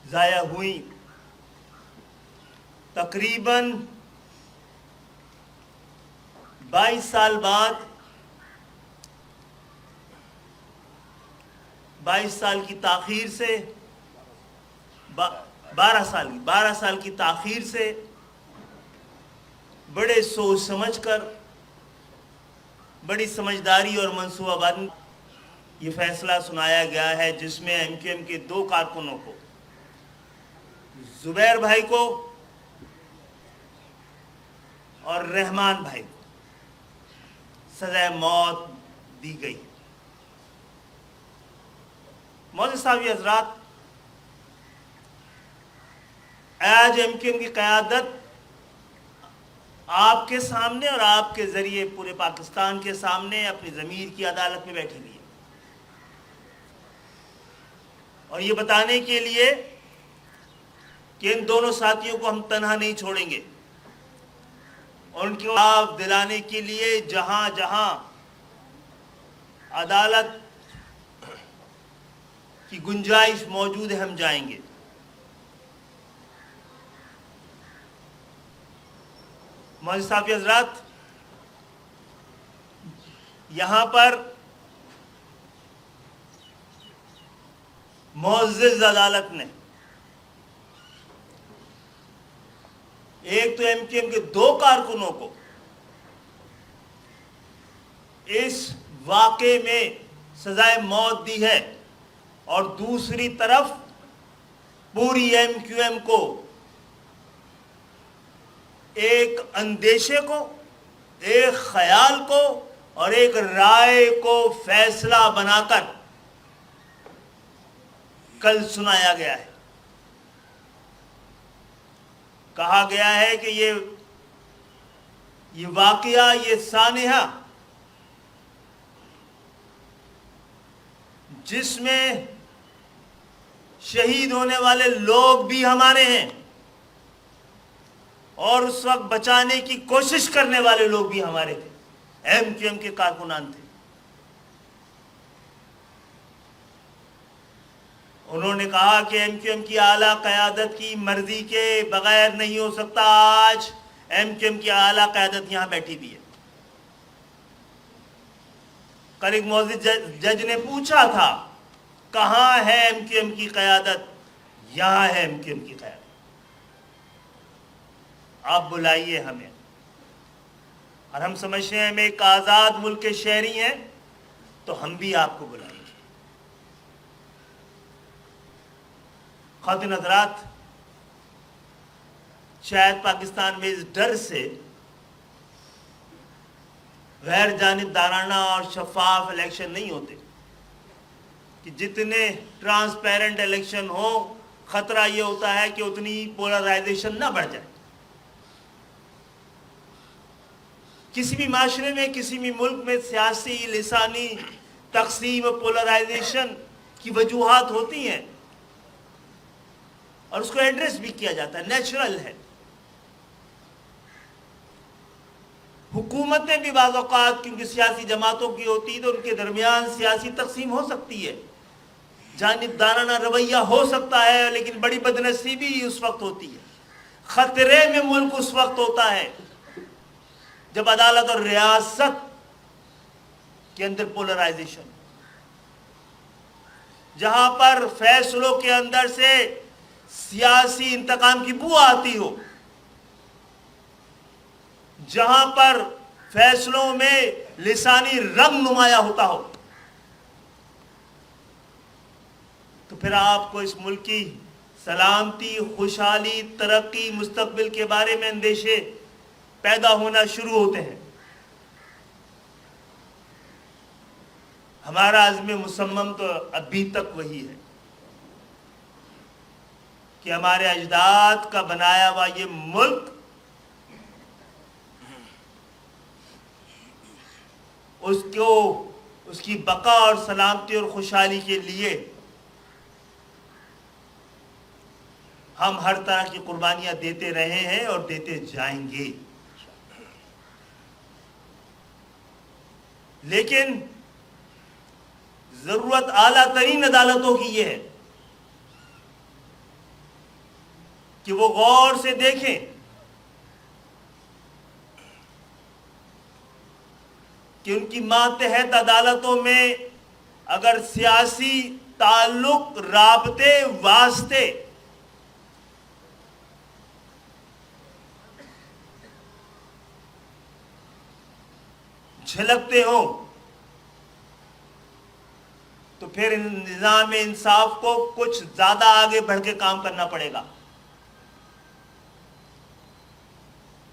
ضائع ہوئی. تقریباً 22 سال بعد 22 سال کی تاخیر سے 12 سال کی تاخیر سے بڑے سوچ سمجھ کر بڑی سمجھداری اور منصوبہ بندی یہ فیصلہ سنایا گیا ہے، جس میں ایم کیو ایم کے 2 کارکنوں کو، زبیر بھائی کو اور رحمان بھائی کو سزائے موت دی گئی. معزز صاحب حضرات، آج ایم کیو ایم کی قیادت آپ کے سامنے اور آپ کے ذریعے پورے پاکستان کے سامنے اپنی ضمیر کی عدالت میں بیٹھی ہوئی ہے، اور یہ بتانے کے لیے کہ ان دونوں ساتھیوں کو ہم تنہا نہیں چھوڑیں گے، اور ان کو آپ دلانے کے لیے جہاں جہاں عدالت کی گنجائش موجود ہے ہم جائیں گے. معزز صاحب حضرات، یہاں پر معزز عدالت نے ایک تو ایم کیو ایم کے 2 کارکنوں کو اس واقعے میں سزائے موت دی ہے، اور دوسری طرف پوری ایم کیو ایم کو ایک اندیشے کو، ایک خیال کو اور ایک رائے کو فیصلہ بنا کر کل سنایا گیا ہے. کہا گیا ہے کہ یہ واقعہ، یہ سانحہ جس میں شہید ہونے والے لوگ بھی ہمارے ہیں اور اس وقت بچانے کی کوشش کرنے والے لوگ بھی ہمارے تھے، ایم کیو ایم کے کارکنان تھے. انہوں نے کہا کہ ایم کیو ایم کی اعلیٰ قیادت کی مرضی کے بغیر نہیں ہو سکتا. آج ایم کیو ایم کی اعلیٰ قیادت یہاں بیٹھی بھی ہے. کل ایک معزز جج نے پوچھا تھا کہاں ہے ایم کیو ایم کی قیادت؟ یہاں ہے ایم کیو ایم کی قیادت. آپ بلائیے ہمیں، اور ہم سمجھتے ہیں ہم ایک آزاد ملک کے شہری ہیں تو ہم بھی آپ کو بلائیں گے. خواتین حضرات، شاید پاکستان میں اس ڈر سے غیر جانبدارانہ اور شفاف الیکشن نہیں ہوتے کہ جتنے ٹرانسپیرنٹ الیکشن ہو، خطرہ یہ ہوتا ہے کہ اتنی پولرائزیشن نہ بڑھ جائے. کسی بھی معاشرے میں، کسی بھی ملک میں سیاسی لسانی تقسیم و پولرائزیشن کی وجوہات ہوتی ہیں، اور اس کو ایڈریس بھی کیا جاتا ہے، نیچرل ہے. حکومتیں بھی بعض اوقات کیونکہ سیاسی جماعتوں کی ہوتی تو ان کے درمیان سیاسی تقسیم ہو سکتی ہے، جانبدارانہ رویہ ہو سکتا ہے، لیکن بڑی بدنصیبی اس وقت ہوتی ہے. خطرے میں ملک اس وقت ہوتا ہے جب عدالت اور ریاست کے اندر پولرائزیشن، جہاں پر فیصلوں کے اندر سے سیاسی انتقام کی بو آتی ہو، جہاں پر فیصلوں میں لسانی رنگ نمایاں ہوتا ہو، تو پھر آپ کو اس ملک کی سلامتی، خوشحالی، ترقی، مستقبل کے بارے میں اندیشے پیدا ہونا شروع ہوتے ہیں. ہمارا عزم مصمم تو ابھی تک وہی ہے کہ ہمارے اجداد کا بنایا ہوا یہ ملک اس کی بقا اور سلامتی اور خوشحالی کے لیے ہم ہر طرح کی قربانیاں دیتے رہے ہیں اور دیتے جائیں گے. لیکن ضرورت اعلیٰ ترین عدالتوں کی یہ ہے کہ وہ غور سے دیکھیں کہ ان کی ماتحت عدالتوں میں اگر سیاسی تعلق، رابطے، واسطے جھلکتے ہوں تو پھر نظام انصاف کو کچھ زیادہ آگے بڑھ کے کام کرنا پڑے گا۔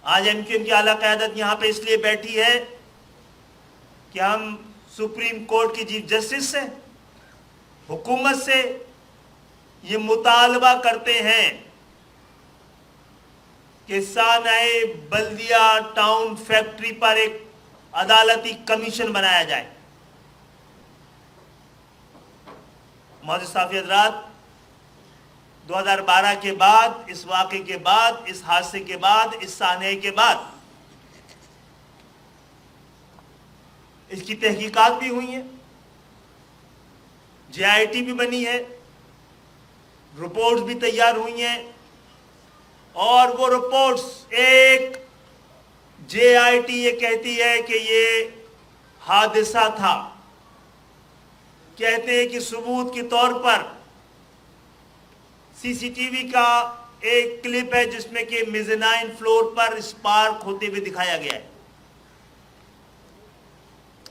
آج ایم کیو ایم کی اعلیٰ قیادت یہاں پہ اس لیے بیٹھی ہے کہ ہم سپریم کورٹ کی چیف جسٹس سے، حکومت سے یہ مطالبہ کرتے ہیں کہ سانحہ بلدیہ ٹاؤن فیکٹری پر ایک عدالتی کمیشن بنایا جائے۔ معزز صحافی حضرات، 2012 کے بعد، اس واقعے کے بعد، اس حادثے کے بعد، اس سانحے کے بعد اس کی تحقیقات بھی ہوئی ہیں، جے آئی ٹی بھی بنی ہے، رپورٹس بھی تیار ہوئی ہیں، اور وہ رپورٹس ایک جے آئی ٹی یہ کہتی ہے کہ یہ حادثہ تھا، کہتے ہیں کہ ثبوت کے طور پر سی سی ٹی وی کا ایک کلپ ہے جس میں کہ میزنائن فلور پر اسپارک ہوتے ہوئے دکھایا گیا ہے۔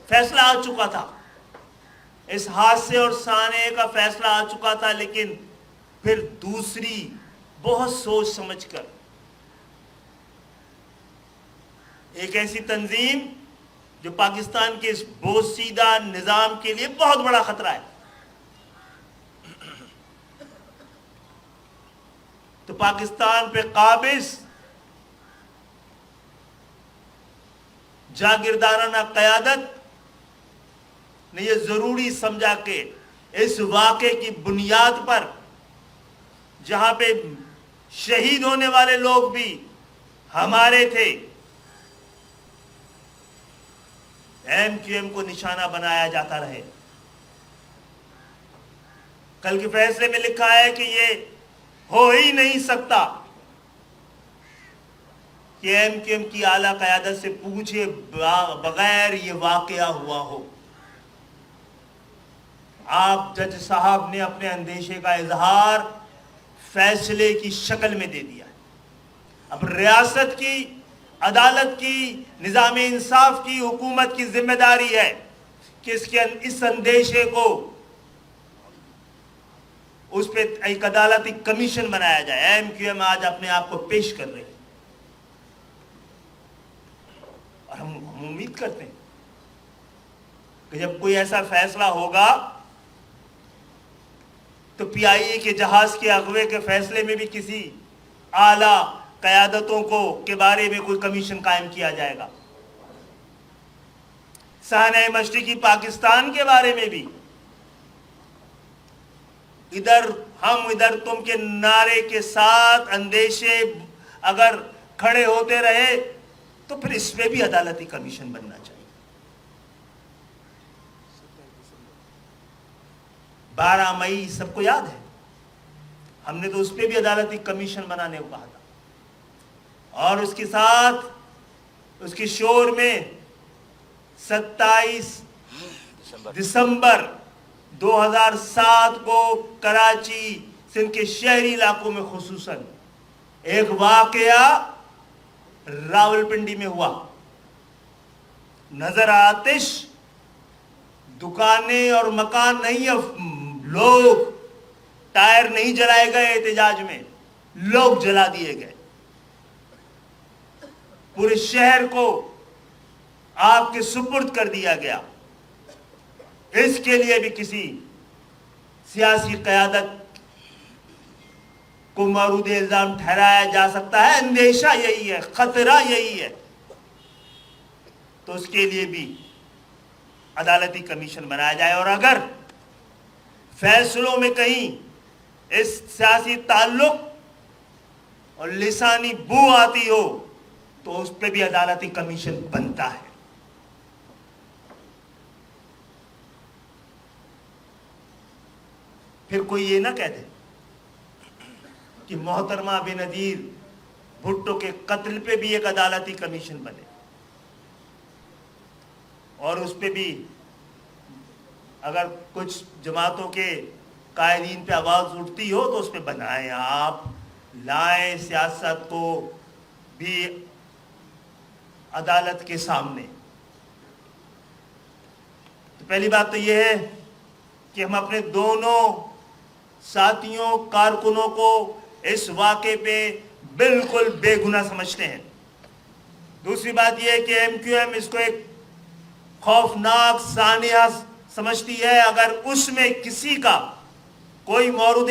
فیصلہ آ چکا تھا، اس حادثے اور سانحے کا فیصلہ آ چکا تھا، لیکن پھر دوسری بہت سوچ سمجھ کر ایک ایسی تنظیم جو پاکستان کے اس بوسیدہ نظام کے لیے بہت بڑا خطرہ ہے، تو پاکستان پہ قابض جاگیردارانہ قیادت نے یہ ضروری سمجھا کہ اس واقعے کی بنیاد پر، جہاں پہ شہید ہونے والے لوگ بھی ہمارے تھے، ایم کیو ایم کو نشانہ بنایا جاتا رہے۔ کل کے فیصلے میں لکھا ہے کہ یہ ہو ہی نہیں سکتا کہ ایم کیو ایم کی اعلیٰ قیادت سے پوچھے بغیر یہ واقعہ ہوا ہو۔ آپ جج صاحب نے اپنے اندیشے کا اظہار فیصلے کی شکل میں دے دیا ہے۔ اب ریاست کی، عدالت کی، نظام انصاف کی، حکومت کی ذمہ داری ہے کہ اس اندیشے کو، اس پہ ایک عدالتی کمیشن بنایا جائے۔ ایم کیو ایم آج اپنے آپ کو پیش کر رہے ہیں، اور ہم امید کرتے ہیں کہ جب کوئی ایسا فیصلہ ہوگا تو پی آئی اے کے جہاز کے اغوے کے فیصلے میں بھی کسی اعلیٰ قیادتوں کے بارے میں کوئی کمیشن قائم کیا جائے گا۔ سانحہ مشرقی پاکستان کے بارے میں بھی ادھر ہم ادھر تم کے نعرے کے ساتھ اندیشے اگر کھڑے ہوتے رہے تو پھر اس پہ بھی عدالتی کمیشن بننا چاہیے۔ 12 مئی سب کو یاد ہے، ہم نے تو اس پہ بھی عدالتی کمیشن بنانے کو کہا تھا، اور اس کے ساتھ اس کی شور میں 27 دسمبر 2007 کو کراچی، سندھ کے شہری علاقوں میں خصوصاً ایک واقعہ راولپنڈی میں ہوا۔ نظر آتش، دکانیں اور مکان نہیں، لوگ، ٹائر نہیں جلائے گئے احتجاج میں، لوگ جلا دیے گئے۔ پورے شہر کو آپ کے سپرد کر دیا گیا۔ اس کے لیے بھی کسی سیاسی قیادت کو مورود الزام ٹھہرایا جا سکتا ہے۔ اندیشہ یہی ہے، خطرہ یہی ہے، تو اس کے لیے بھی عدالتی کمیشن بنایا جائے، اور اگر فیصلوں میں کہیں اس سیاسی تعلق اور لسانی بو آتی ہو تو اس پہ بھی عدالتی کمیشن بنتا ہے۔ پھر کوئی یہ نہ کہہ دے کہ محترمہ بنظیر بھٹو کے قتل پہ بھی ایک عدالتی کمیشن بنے، اور اس پہ بھی اگر کچھ جماعتوں کے قائدین پہ آواز اٹھتی ہو تو اس پہ بنائیں، آپ لائیں سیاست کو بھی عدالت کے سامنے۔ تو پہلی بات تو یہ ہے کہ ہم اپنے دونوں ساتھیوں کارکنوں کو اس واقعے پہ بالکل بے گناہ سمجھتے ہیں۔ دوسری بات یہ ہے کہ ایم کیو ایم اس کو ایک خوفناک سانحہ سمجھتی ہے۔ اگر اس میں کسی کا کوئی مورد